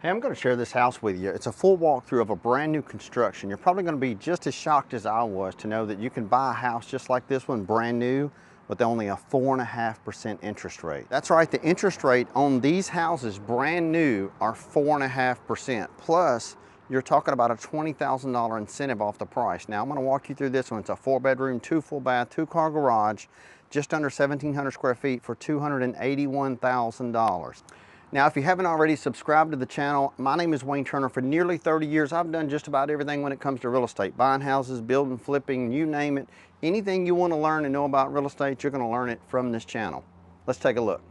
Hey, I'm going to share this house with you. It's a full walkthrough of a brand new construction. You're probably going to be just as shocked as I was to know that you can buy a house just like this one, brand new, with only a 4.5% interest rate. That's right, the interest rate on these houses, brand new, are 4.5%. Plus, you're talking about a $20,000 incentive off the price. Now, I'm going to walk you through this one. It's a 4-bedroom, 2 full bath, 2-car garage, just under 1,700 square feet for $281,000. Now, if you haven't already subscribed to the channel, my name is Wayne Turner. For nearly 30 years, I've done just about everything when it comes to real estate. Buying houses, building, flipping, you name it. Anything you want to learn and know about real estate, you're going to learn it from this channel. Let's take a look.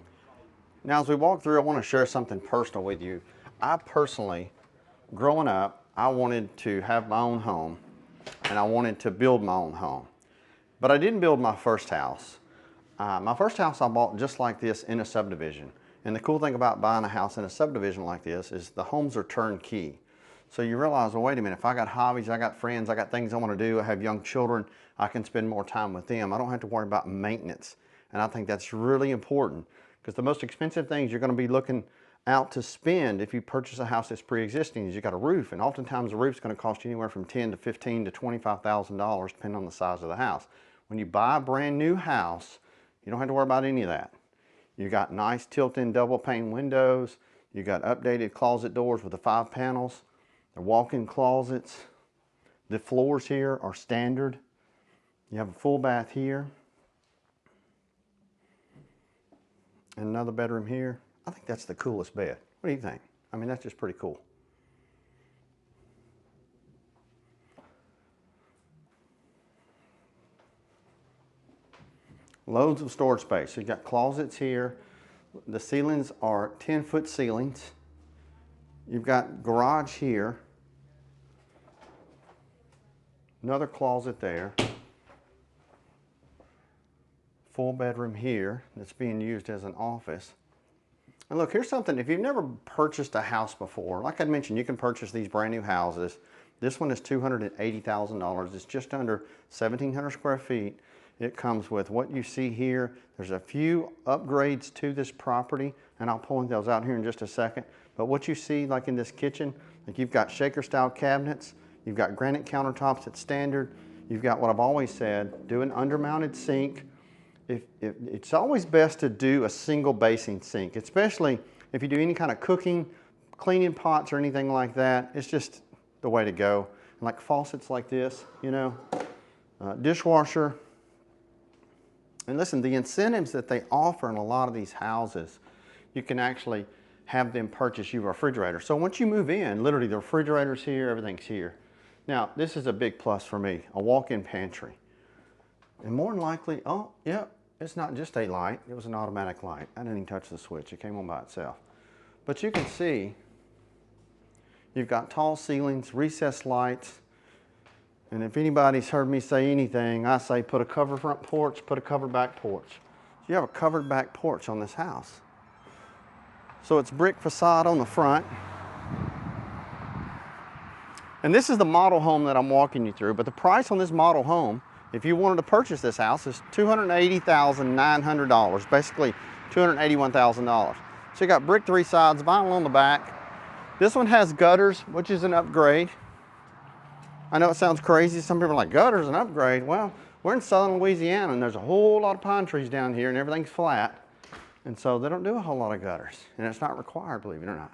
Now, as we walk through, I want to share something personal with you. I personally, growing up, I wanted to have my own home, and I wanted to build my own home. But I didn't build my first house. My first house I bought just like this in a subdivision. And the cool thing about buying a house in a subdivision like this is the homes are turnkey. So you realize, well, wait a minute, if I got hobbies, I got friends, I got things I want to do, I have young children, I can spend more time with them. I don't have to worry about maintenance. And I think that's really important because the most expensive things you're going to be looking out to spend if you purchase a house that's pre-existing is you got a roof. And oftentimes the roof's going to cost you anywhere from $10,000 to $15,000 to $25,000 depending on the size of the house. When you buy a brand new house, you don't have to worry about any of that. You got nice tilt-in double pane windows. You got updated closet doors with the 5 panels. They're walk-in closets. The floors here are standard. You have a full bath here. And another bedroom here. I think that's the coolest bed. What do you think? I mean, that's just pretty cool. Loads of storage space. So you got closets here. The ceilings are 10-foot ceilings. You've got garage here. Another closet there. Full bedroom here that's being used as an office. And look, here's something. If you've never purchased a house before, like I mentioned, you can purchase these brand new houses. This one is $280,000. It's just under 1,700 square feet. It comes with what you see here. There's a few upgrades to this property, and I'll point those out here in just a second. But what you see, like in this kitchen, like you've got shaker-style cabinets, you've got granite countertops at standard, you've got what I've always said, do an undermounted sink. It's always best to do a single basin sink, especially if you do any kind of cooking, cleaning pots or anything like that. It's just the way to go. And like faucets like this, you know, dishwasher. And listen, the incentives that they offer in a lot of these houses, you can actually have them purchase you a refrigerator. So once you move in, literally the refrigerator's here, everything's here. Now, this is a big plus for me, a walk-in pantry. And more than likely, oh, yeah, it's not just a light, it was an automatic light. I didn't even touch the switch, it came on by itself. But you can see, you've got tall ceilings, recessed lights, and if anybody's heard me say anything, I say put a covered front porch, put a covered back porch. So you have a covered back porch on this house. So it's brick facade on the front. And this is the model home that I'm walking you through, but the price on this model home, if you wanted to purchase this house, is $280,900, basically $281,000. So you got brick 3 sides, vinyl on the back. This one has gutters, which is an upgrade. I know it sounds crazy. Some people are like, gutters, an upgrade. Well, we're in southern Louisiana and there's a whole lot of pine trees down here and everything's flat. And so they don't do a whole lot of gutters. And it's not required, believe it or not.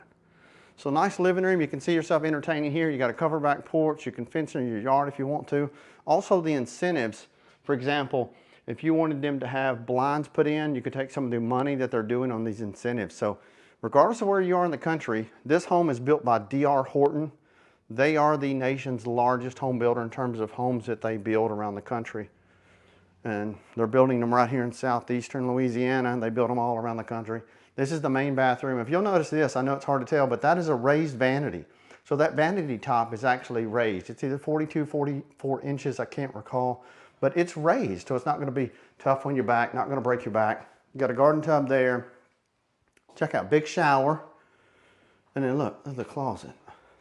So nice living room. You can see yourself entertaining here. You got a covered back porch. You can fence in your yard if you want to. Also the incentives, for example, if you wanted them to have blinds put in, you could take some of the money that they're doing on these incentives. So regardless of where you are in the country, this home is built by D.R. Horton. They are the nation's largest home builder in terms of homes that they build around the country. And they're building them right here in southeastern Louisiana. They build them all around the country. This is the main bathroom. If you'll notice this, I know it's hard to tell, but that is a raised vanity. So that vanity top is actually raised. It's either 42, 44 inches, I can't recall, but it's raised. So it's not gonna be tough on your back, not gonna break your back. You got a garden tub there. Check out, big shower. And then look at the closet.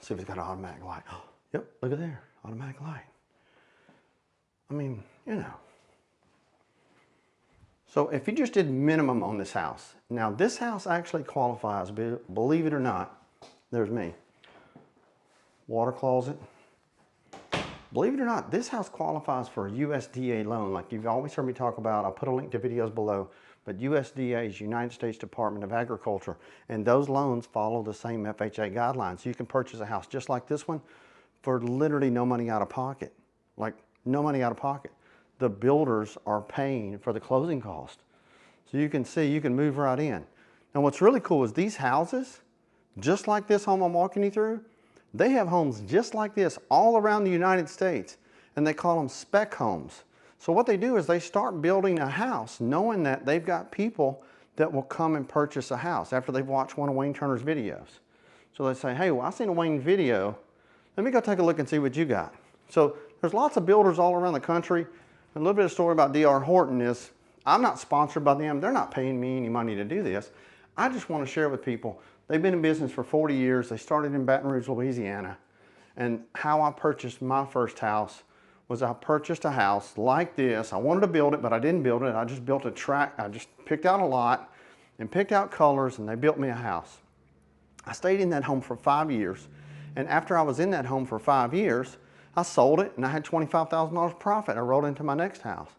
See if it's got an automatic light. Oh, yep, look at there, automatic light. I mean, you know. So if you just did minimum on this house, now this house actually qualifies, believe it or not, There's me. Water closet. Believe it or not, this house qualifies for a USDA loan. Like you've always heard me talk about, I'll put a link to videos below, but USDA is United States Department of Agriculture, and those loans follow the same FHA guidelines. So you can purchase a house just like this one for literally no money out of pocket. Like no money out of pocket. The builders are paying for the closing cost. So you can see, you can move right in. Now what's really cool is these houses, just like this home I'm walking you through, they have homes just like this all around the United States, and they call them spec homes. So what they do is they start building a house knowing that they've got people that will come and purchase a house after they've watched one of Wayne Turner's videos. So they say, hey, well, I seen a Wayne video. Let me go take a look and see what you got. So there's lots of builders all around the country. A little bit of story about D.R. Horton is, I'm not sponsored by them. They're not paying me any money to do this. I just want to share with people. They've been in business for 40 years. They started in Baton Rouge, Louisiana. And how I purchased my first house was I purchased a house like this. I wanted to build it, but I didn't build it. I just built a tract. I just picked out a lot and picked out colors, and they built me a house. I stayed in that home for 5 years. And after I was in that home for 5 years, I sold it and I had $25,000 profit. I rolled into my next house.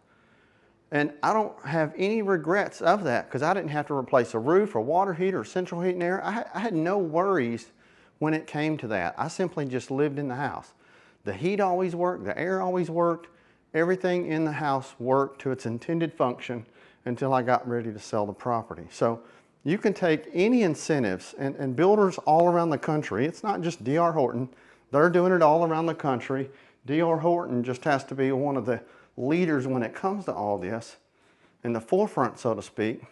And I don't have any regrets of that because I didn't have to replace a roof or water heater or central heat and air. I had no worries when it came to that. I simply just lived in the house. The heat always worked, the air always worked, everything in the house worked to its intended function until I got ready to sell the property. So you can take any incentives, and builders all around the country, it's not just D.R. Horton, they're doing it all around the country. D.R. Horton just has to be one of the leaders when it comes to all this, in the forefront, so to speak,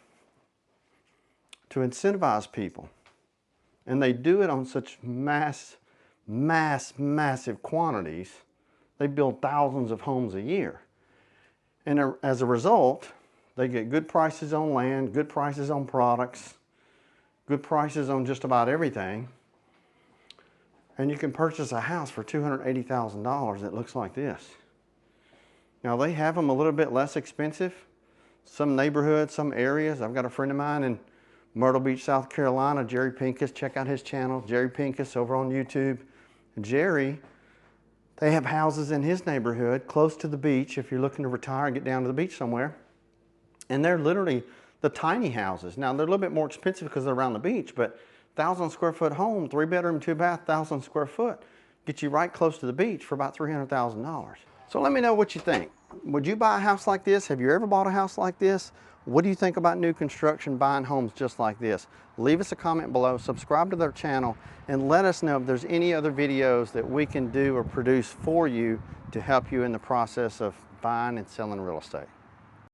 to incentivize people. And they do it on such massive quantities. They build thousands of homes a year. And as a result, they get good prices on land, good prices on products, good prices on just about everything. And you can purchase a house for $280,000 that looks like this. Now they have them a little bit less expensive. Some neighborhoods, some areas. I've got a friend of mine in Myrtle Beach, South Carolina, Jerry Pincus. Check out his channel, Jerry Pincus, over on YouTube. Jerry, they have houses in his neighborhood close to the beach if you're looking to retire and get down to the beach somewhere. And they're literally the tiny houses. Now they're a little bit more expensive because they're around the beach, but 1,000 square foot home, 3-bedroom, 2-bath, 1,000 square foot, get you right close to the beach for about $300,000. So let me know what you think. Would you buy a house like this? Have you ever bought a house like this? What do you think about new construction, buying homes just like this? Leave us a comment below, subscribe to their channel, and let us know if there's any other videos that we can do or produce for you to help you in the process of buying and selling real estate.